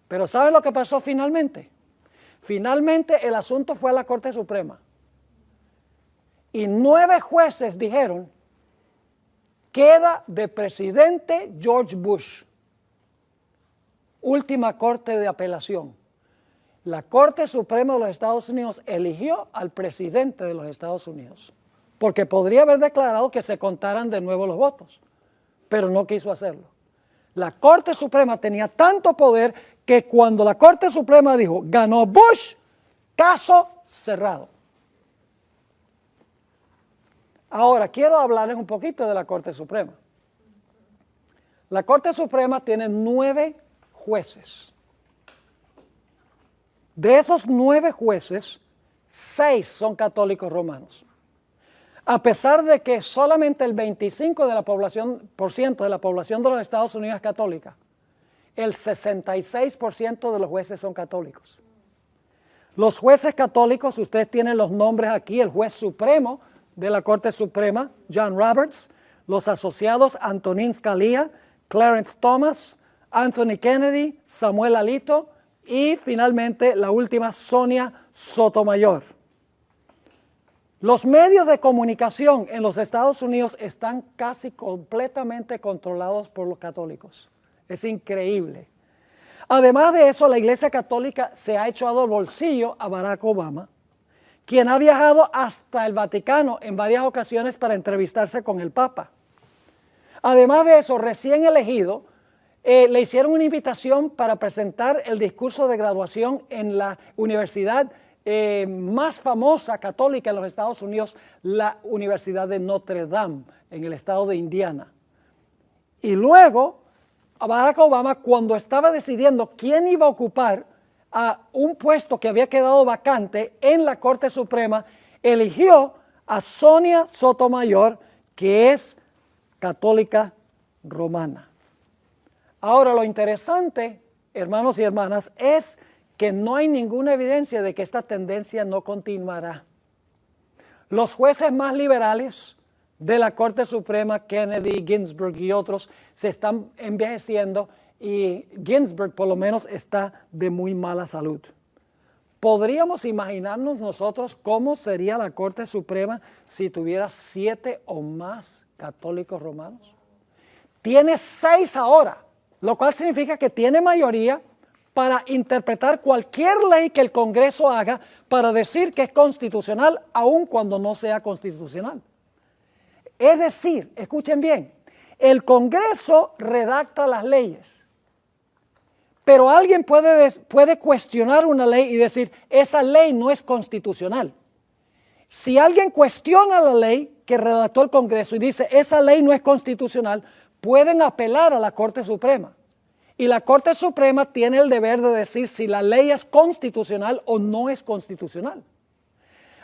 Pero ¿saben lo que pasó finalmente? Finalmente el asunto fue a la Corte Suprema. Y 9 jueces dijeron, queda de presidente George Bush. Última corte de apelación. La Corte Suprema de los Estados Unidos eligió al presidente de los Estados Unidos, porque podría haber declarado que se contaran de nuevo los votos, pero no quiso hacerlo. La Corte Suprema tenía tanto poder que cuando la Corte Suprema dijo, ganó Bush, caso cerrado. Ahora, quiero hablarles un poquito de la Corte Suprema. La Corte Suprema tiene 9 jueces. De esos 9 jueces, 6 son católicos romanos. A pesar de que solamente el 25% de la población de los Estados Unidos es católica, el 66% de los jueces son católicos. Los jueces católicos, ustedes tienen los nombres aquí, el juez supremo de la Corte Suprema, John Roberts, los asociados Antonin Scalia, Clarence Thomas, Anthony Kennedy, Samuel Alito y finalmente la última, Sonia Sotomayor. Los medios de comunicación en los Estados Unidos están casi completamente controlados por los católicos. Es increíble. Además de eso, la Iglesia Católica se ha echado al bolsillo a Barack Obama, quien ha viajado hasta el Vaticano en varias ocasiones para entrevistarse con el Papa. Además de eso, recién elegido, le hicieron una invitación para presentar el discurso de graduación en la universidad más famosa católica en los Estados Unidos, la Universidad de Notre Dame, en el estado de Indiana. Y luego, Barack Obama, cuando estaba decidiendo quién iba a ocupar a un puesto que había quedado vacante en la Corte Suprema, eligió a Sonia Sotomayor, que es católica romana. Ahora, lo interesante, hermanos y hermanas, es que no hay ninguna evidencia de que esta tendencia no continuará. Los jueces más liberales de la Corte Suprema, Kennedy, Ginsburg y otros, se están envejeciendo y Ginsburg por lo menos está de muy mala salud. ¿Podríamos imaginarnos nosotros cómo sería la Corte Suprema si tuviera 7 o más católicos romanos? Tiene 6 ahora, lo cual significa que tiene mayoría para interpretar cualquier ley que el Congreso haga para decir que es constitucional, aun cuando no sea constitucional. Es decir, escuchen bien, el Congreso redacta las leyes, pero alguien puede cuestionar una ley y decir, esa ley no es constitucional. Si alguien cuestiona la ley que redactó el Congreso y dice, esa ley no es constitucional, pueden apelar a la Corte Suprema. Y la Corte Suprema tiene el deber de decir si la ley es constitucional o no es constitucional.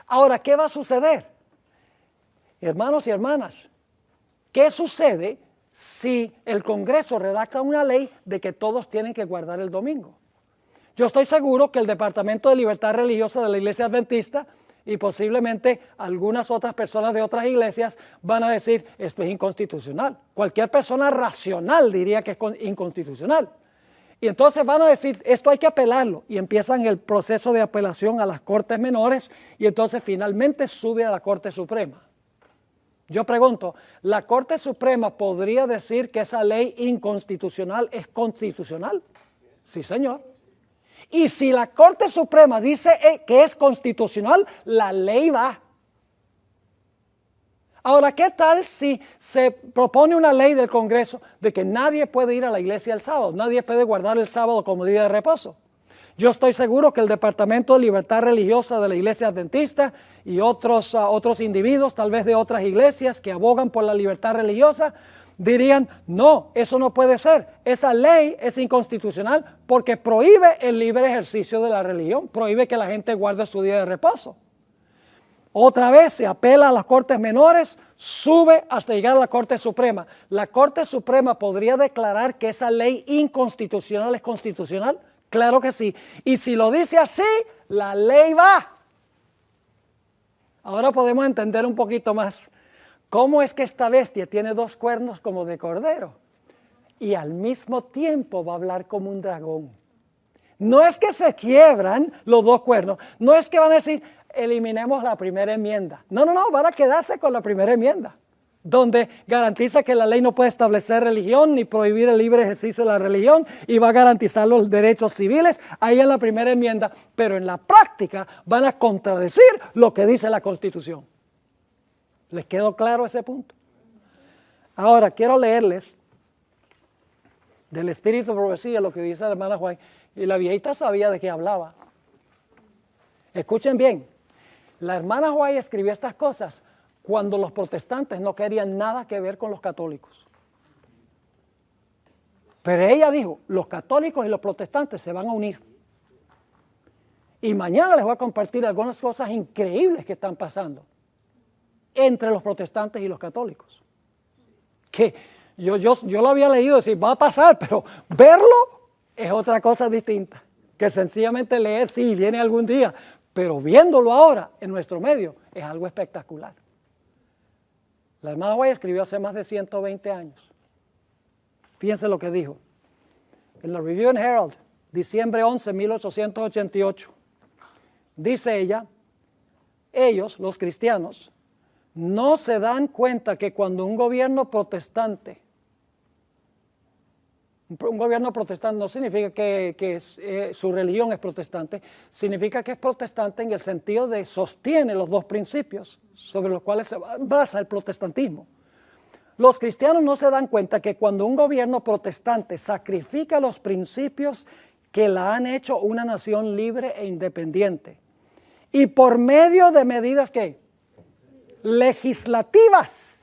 Ahora, ¿qué va a suceder? Hermanos y hermanas, ¿qué sucede si el Congreso redacta una ley de que todos tienen que guardar el domingo? Yo estoy seguro que el Departamento de Libertad Religiosa de la Iglesia Adventista y posiblemente algunas otras personas de otras iglesias van a decir, esto es inconstitucional. Cualquier persona racional diría que es inconstitucional. Y entonces van a decir, esto hay que apelarlo. Y empiezan el proceso de apelación a las Cortes Menores y entonces finalmente sube a la Corte Suprema. Yo pregunto, ¿la Corte Suprema podría decir que esa ley inconstitucional es constitucional? Sí, señor. Y si la Corte Suprema dice que es constitucional, la ley va. Ahora, ¿qué tal si se propone una ley del Congreso de que nadie puede ir a la iglesia el sábado? Nadie puede guardar el sábado como día de reposo. Yo estoy seguro que el Departamento de Libertad Religiosa de la Iglesia Adventista y otros individuos, tal vez de otras iglesias que abogan por la libertad religiosa, dirían, no, eso no puede ser. Esa ley es inconstitucional porque prohíbe el libre ejercicio de la religión, prohíbe que la gente guarde su día de reposo. Otra vez se apela a las Cortes Menores, sube hasta llegar a la Corte Suprema. ¿La Corte Suprema podría declarar que esa ley inconstitucional es constitucional? Claro que sí. Y si lo dice así, la ley va. Ahora podemos entender un poquito más. ¿Cómo es que esta bestia tiene 2 cuernos como de cordero? Y al mismo tiempo va a hablar como un dragón. No es que se quiebran los dos cuernos, no es que van a decir, eliminemos la primera enmienda. No, van a quedarse con la primera enmienda, donde garantiza que la ley no puede establecer religión ni prohibir el libre ejercicio de la religión y va a garantizar los derechos civiles, ahí en la primera enmienda, pero en la práctica van a contradecir lo que dice la Constitución. ¿Les quedó claro ese punto? Ahora, quiero leerles del Espíritu de Profecía lo que dice la hermana White, y la viejita sabía de qué hablaba. Escuchen bien, la hermana White escribió estas cosas cuando los protestantes no querían nada que ver con los católicos. Pero ella dijo, los católicos y los protestantes se van a unir. Y mañana les voy a compartir algunas cosas increíbles que están pasando entre los protestantes y los católicos. Que yo lo había leído decir, va a pasar, pero verlo es otra cosa distinta. Que sencillamente leer, sí, viene algún día, pero viéndolo ahora en nuestro medio es algo espectacular. La hermana White escribió hace más de 120 años. Fíjense lo que dijo. En la Review and Herald, diciembre 11, 1888, dice ella, ellos, los cristianos, no se dan cuenta que cuando un gobierno protestante no significa que su religión es protestante, significa que es protestante en el sentido de sostiene los dos principios sobre los cuales se basa el protestantismo. Los cristianos no se dan cuenta que cuando un gobierno protestante sacrifica los principios que la han hecho una nación libre e independiente, y por medio de medidas que legislativas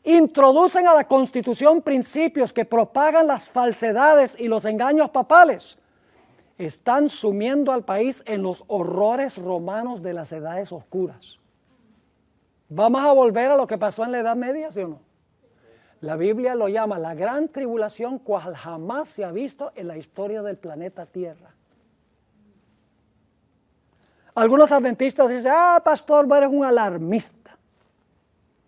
introducen a la Constitución principios que propagan las falsedades y los engaños papales, están sumiendo al país en los horrores romanos de las edades oscuras. ¿Vamos a volver a lo que pasó en la Edad Media, sí o no? La Biblia lo llama la gran tribulación cual jamás se ha visto en la historia del planeta Tierra. Algunos adventistas dicen, pastor, eres un alarmista.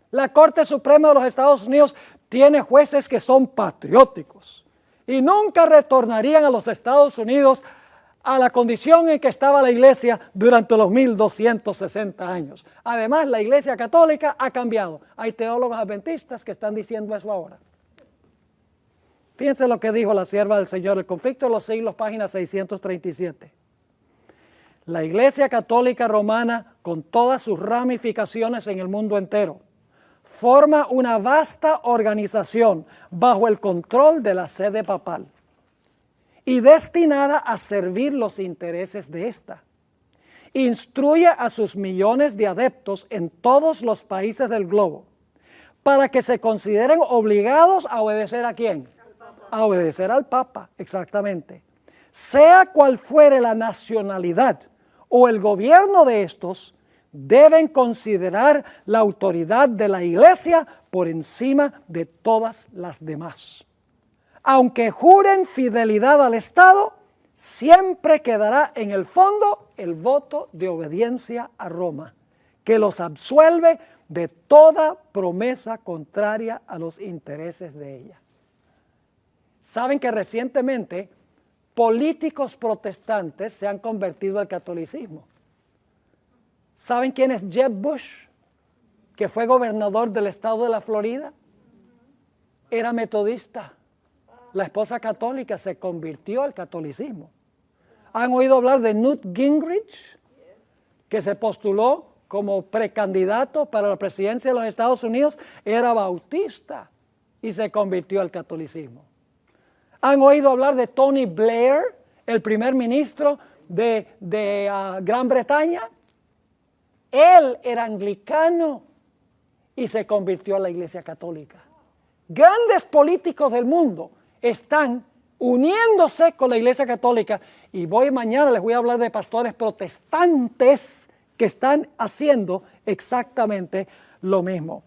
La Corte Suprema de los Estados Unidos tiene jueces que son patrióticos y nunca retornarían a los Estados Unidos a la condición en que estaba la iglesia durante los 1260 años. Además, la iglesia católica ha cambiado. Hay teólogos adventistas que están diciendo eso ahora. Fíjense lo que dijo la sierva del Señor, El conflicto de los siglos, página 637. La iglesia católica romana, con todas sus ramificaciones en el mundo entero, forma una vasta organización bajo el control de la sede papal y destinada a servir los intereses de ésta. Instruye a sus millones de adeptos en todos los países del globo para que se consideren obligados a obedecer ¿a quién? A obedecer al Papa, exactamente. Sea cual fuere la nacionalidad o el gobierno de estos, deben considerar la autoridad de la iglesia por encima de todas las demás. Aunque juren fidelidad al Estado, siempre quedará en el fondo el voto de obediencia a Roma, que los absuelve de toda promesa contraria a los intereses de ella. Saben que recientemente políticos protestantes se han convertido al catolicismo. ¿Saben quién es Jeb Bush, que fue gobernador del estado de la Florida? Era metodista. La esposa católica se convirtió al catolicismo. ¿Han oído hablar de Newt Gingrich, que se postuló como precandidato para la presidencia de los Estados Unidos? Era bautista y se convirtió al catolicismo. ¿Han oído hablar de Tony Blair, el primer ministro de Gran Bretaña? Él era anglicano y se convirtió a la Iglesia Católica. Grandes políticos del mundo están uniéndose con la Iglesia Católica, y mañana les voy a hablar de pastores protestantes que están haciendo exactamente lo mismo.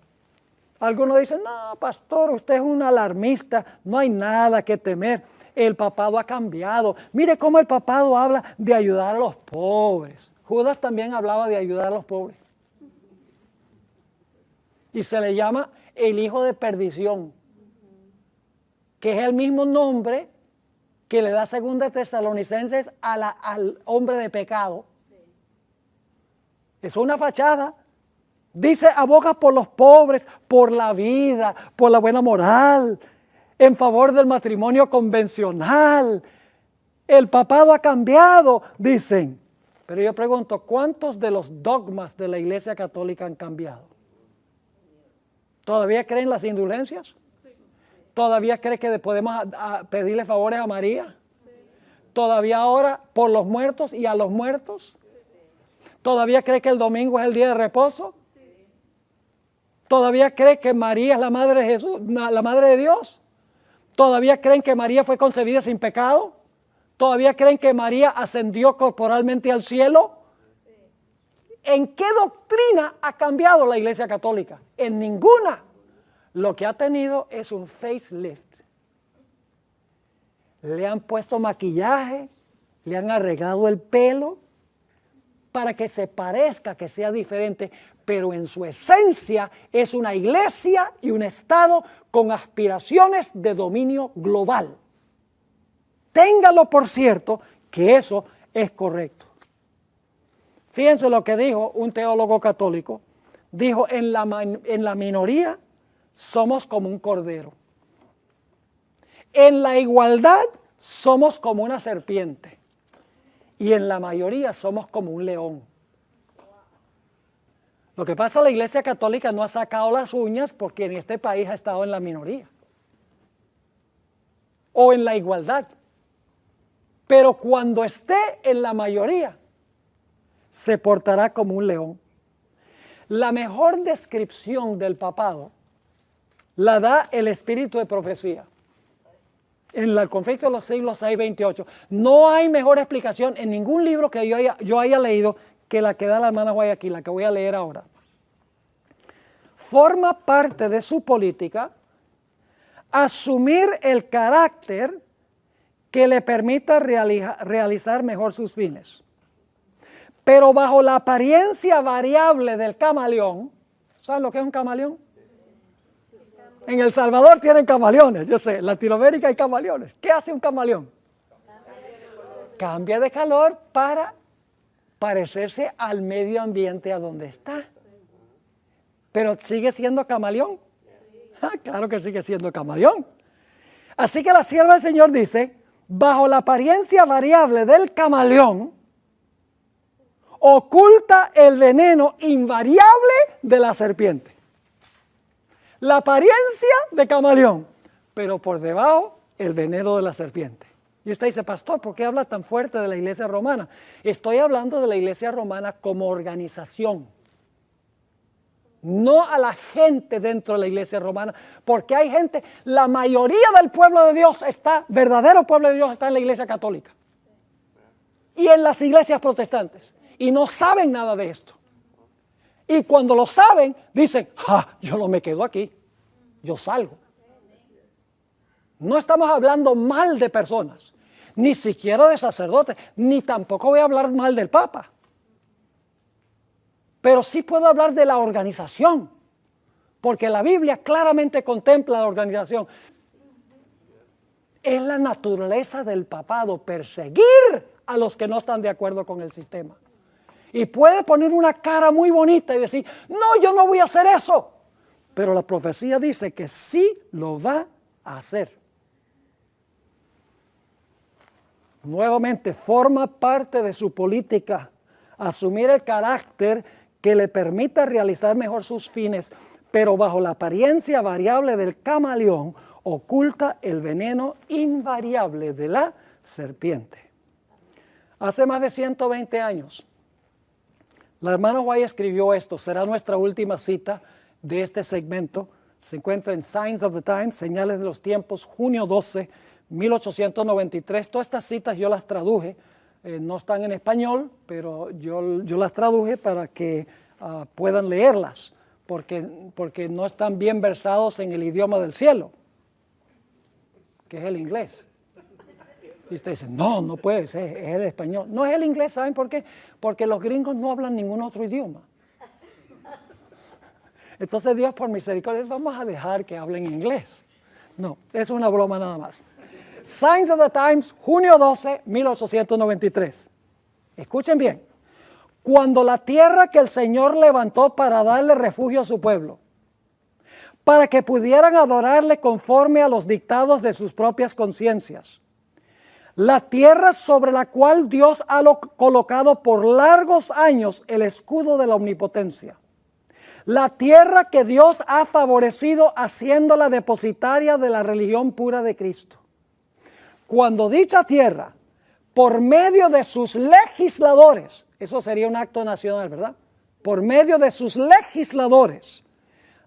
Algunos dicen, no, pastor, usted es un alarmista, no hay nada que temer, el papado ha cambiado. Mire cómo el papado habla de ayudar a los pobres. Judas también hablaba de ayudar a los pobres. Y se le llama el hijo de perdición, que es el mismo nombre que le da segunda Tesalonicenses al hombre de pecado. Es una fachada. Dice, aboga por los pobres, por la vida, por la buena moral, en favor del matrimonio convencional. El papado ha cambiado, dicen. Pero yo pregunto, ¿cuántos de los dogmas de la Iglesia Católica han cambiado? ¿Todavía creen las indulgencias? ¿Todavía creen que podemos pedirle favores a María? ¿Todavía ahora por los muertos y a los muertos? ¿Todavía cree que el domingo es el día de reposo? ¿Todavía cree que María es la madre de Jesús, la madre de Dios? ¿Todavía creen que María fue concebida sin pecado? ¿Todavía creen que María ascendió corporalmente al cielo? ¿En qué doctrina ha cambiado la Iglesia Católica? En ninguna. Lo que ha tenido es un facelift. Le han puesto maquillaje, le han arreglado el pelo para que se parezca, que sea diferente, pero en su esencia es una iglesia y un estado con aspiraciones de dominio global. Téngalo por cierto que eso es correcto. Fíjense lo que dijo un teólogo católico. Dijo, en la minoría somos como un cordero. En la igualdad somos como una serpiente. Y en la mayoría somos como un león. Lo que pasa, la Iglesia Católica no ha sacado las uñas porque en este país ha estado en la minoría. O en la igualdad. Pero cuando esté en la mayoría, se portará como un león. La mejor descripción del papado la da el espíritu de profecía. En el conflicto de los siglos 6-28. No hay mejor explicación en ningún libro que yo haya leído que la que da la hermana Guayaquil, la que voy a leer ahora. Forma parte de su política asumir el carácter que le permita realizar mejor sus fines. Pero bajo la apariencia variable del camaleón, ¿saben lo que es un camaleón? En El Salvador tienen camaleones, yo sé, en Latinoamérica hay camaleones. ¿Qué hace un camaleón? Cambia de color para parecerse al medio ambiente a donde está. Pero sigue siendo camaleón. Claro que sigue siendo camaleón. Así que la sierva del Señor dice, bajo la apariencia variable del camaleón, oculta el veneno invariable de la serpiente. La apariencia de camaleón, pero por debajo el veneno de la serpiente. Y usted dice, pastor, ¿por qué habla tan fuerte de la iglesia romana? Estoy hablando de la iglesia romana como organización. No a la gente dentro de la iglesia romana, porque hay gente, la mayoría del pueblo de Dios verdadero pueblo de Dios está en la iglesia católica. Y en las iglesias protestantes. Y no saben nada de esto. Y cuando lo saben, dicen, yo no me quedo aquí, yo salgo. No estamos hablando mal de personas, ni siquiera de sacerdotes, ni tampoco voy a hablar mal del Papa. Pero sí puedo hablar de la organización, porque la Biblia claramente contempla la organización. Es la naturaleza del papado perseguir a los que no están de acuerdo con el sistema. Y puede poner una cara muy bonita y decir, no, yo no voy a hacer eso. Pero la profecía dice que sí lo va a hacer. Nuevamente, forma parte de su política asumir el carácter que le permita realizar mejor sus fines, pero bajo la apariencia variable del camaleón oculta el veneno invariable de la serpiente. Hace más de 120 años, la hermana White escribió esto, será nuestra última cita de este segmento. Se encuentra en Signs of the Times, Señales de los Tiempos, junio 12, 1893. Todas estas citas yo las traduje, no están en español, pero yo las traduje para que puedan leerlas, porque no están bien versados en el idioma del cielo, que es el inglés. Y usted dice, no puede ser, es el español. No es el inglés, ¿saben por qué? Porque los gringos no hablan ningún otro idioma. Entonces Dios por misericordia, vamos a dejar que hablen inglés. No, es una broma nada más. Signs of the Times, junio 12, 1893. Escuchen bien. Cuando la tierra que el Señor levantó para darle refugio a su pueblo, para que pudieran adorarle conforme a los dictados de sus propias conciencias, la tierra sobre la cual Dios ha colocado por largos años el escudo de la omnipotencia, la tierra que Dios ha favorecido haciéndola depositaria de la religión pura de Cristo. Cuando dicha tierra, por medio de sus legisladores, eso sería un acto nacional, ¿verdad? Por medio de sus legisladores,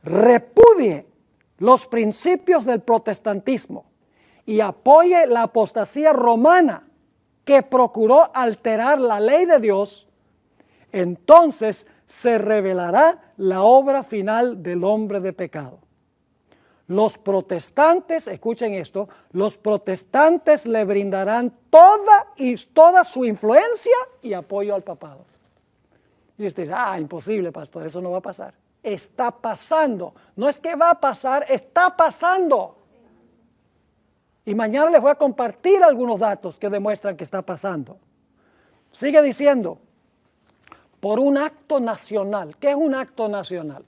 repudie los principios del protestantismo y apoye la apostasía romana que procuró alterar la ley de Dios, entonces se revelará la obra final del hombre de pecado. Los protestantes, escuchen esto, los protestantes le brindarán toda su influencia y apoyo al papado. Y usted dice, imposible, pastor, eso no va a pasar. Está pasando. No es que va a pasar, está pasando. Y mañana les voy a compartir algunos datos que demuestran que está pasando. Sigue diciendo, por un acto nacional. ¿Qué es un acto nacional?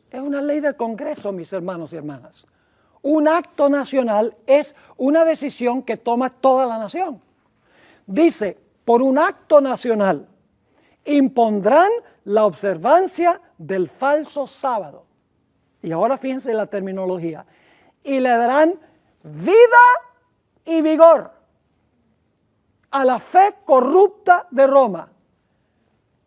Es una ley del Congreso, mis hermanos y hermanas. Un acto nacional es una decisión que toma toda la nación. Dice, por un acto nacional, impondrán la observancia del falso sábado. Y ahora fíjense la terminología. Y le darán vida y vigor a la fe corrupta de Roma.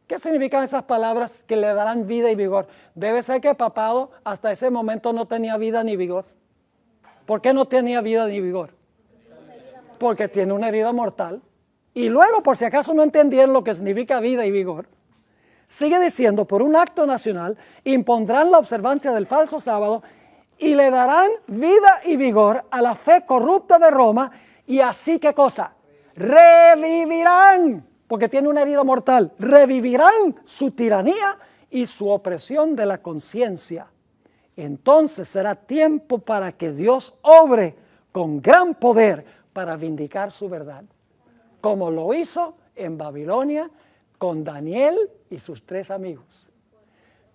¿Qué significan esas palabras que le darán vida y vigor? Debe ser que el papado hasta ese momento no tenía vida ni vigor. ¿Por qué no tenía vida ni vigor? Porque tiene una herida mortal. Y luego, por si acaso no entendieron lo que significa vida y vigor, sigue diciendo, por un acto nacional, impondrán la observancia del falso sábado y le darán vida y vigor a la fe corrupta de Roma, y así, ¿qué cosa? Revivirán, porque tiene una herida mortal, revivirán su tiranía y su opresión de la conciencia. Entonces será tiempo para que Dios obre con gran poder para vindicar su verdad, como lo hizo en Babilonia con Daniel y sus 3 amigos.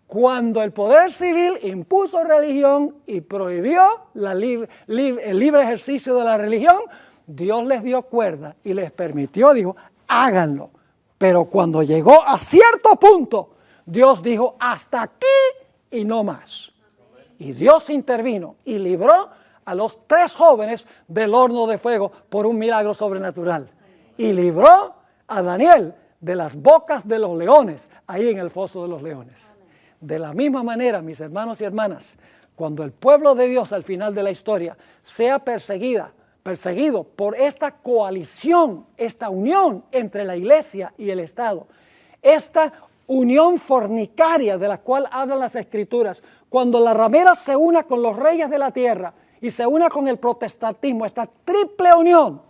Cuando el poder civil impuso religión y prohibió el libre ejercicio de la religión, Dios les dio cuerda y les permitió, dijo, háganlo. Pero cuando llegó a cierto punto, Dios dijo, hasta aquí y no más. Y Dios intervino y libró a los 3 jóvenes del horno de fuego por un milagro sobrenatural. Y libró a Daniel de las bocas de los leones, ahí en el foso de los leones. De la misma manera, mis hermanos y hermanas, cuando el pueblo de Dios al final de la historia sea perseguido por esta coalición, esta unión entre la iglesia y el Estado, esta unión fornicaria de la cual hablan las Escrituras, cuando la ramera se una con los reyes de la tierra y se una con el protestantismo, esta triple unión,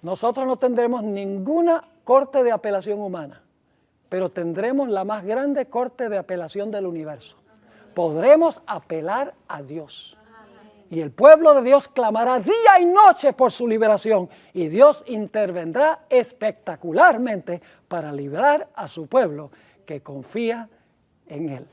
nosotros no tendremos ninguna corte de apelación humana, pero tendremos la más grande corte de apelación del universo. Podremos apelar a Dios. Y el pueblo de Dios clamará día y noche por su liberación. Y Dios intervendrá espectacularmente para librar a su pueblo que confía en Él.